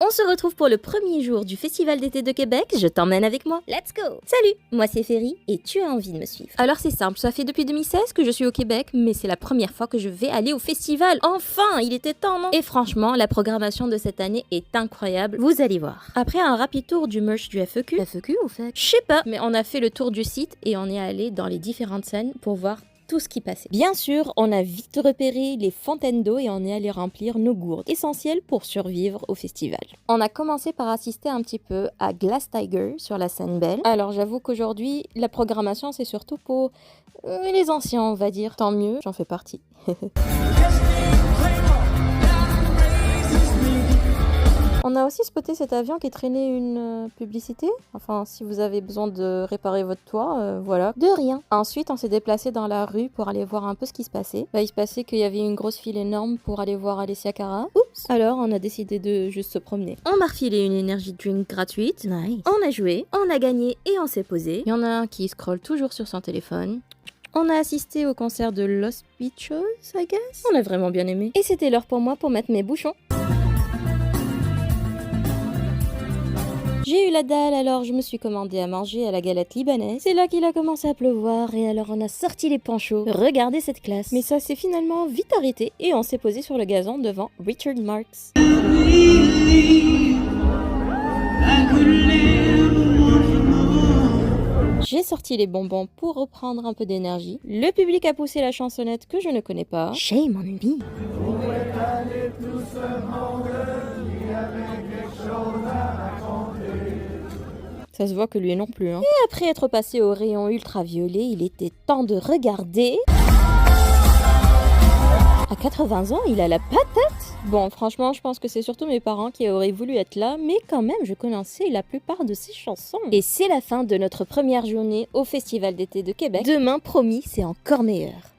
On se retrouve pour le premier jour du Festival d'été de Québec, je t'emmène avec moi. Let's go! Salut, moi c'est Ferry et tu as envie de me suivre. Alors c'est simple, ça fait depuis 2016 que je suis au Québec, mais c'est la première fois que je vais aller au festival. Enfin, il était temps, non? Et franchement, la programmation de cette année est incroyable, vous allez voir. Après un rapide tour du merch du FEQ au fait? Je sais pas, mais on a fait le tour du site et on est allé dans les différentes scènes pour voir tout ce qui passait. Bien sûr, on a vite repéré les fontaines d'eau et on est allé remplir nos gourdes, essentielles pour survivre au festival. On a commencé par assister un petit peu à Glass Tiger sur la scène Belle. Alors j'avoue qu'aujourd'hui, la programmation c'est surtout pour les anciens, on va dire. Tant mieux, j'en fais partie. On a aussi spoté cet avion qui traînait une publicité. Enfin, si vous avez besoin de réparer votre toit, voilà. De rien. Ensuite, on s'est déplacé dans la rue pour aller voir un peu ce qui se passait. Il se passait qu'il y avait une grosse file énorme pour aller voir Alessia Cara. Oups. Alors, on a décidé de juste se promener. On m'a refilé une energy drink gratuite. Nice. On a joué, on a gagné et on s'est posé. Il y en a un qui scrolle toujours sur son téléphone. On a assisté au concert de Los Bichos, I guess. On a vraiment bien aimé. Et c'était l'heure pour moi pour mettre mes bouchons. J'ai eu la dalle, alors je me suis commandé à manger à la galette libanaise. C'est là qu'il a commencé à pleuvoir et alors on a sorti les panchos. Regardez cette classe. Mais ça s'est finalement vite arrêté et on s'est posé sur le gazon devant Richard Marx. J'ai sorti les bonbons pour reprendre un peu d'énergie. Le public a poussé la chansonnette que je ne connais pas. Shame on me. Ça se voit que lui non plus. Et après être passé au rayon ultraviolet, il était temps de regarder... À 80 ans, il a la patate. Bon, franchement, je pense que c'est surtout mes parents qui auraient voulu être là, mais quand même, je connaissais la plupart de ses chansons. Et c'est la fin de notre première journée au Festival d'été de Québec. Demain, promis, c'est encore meilleur.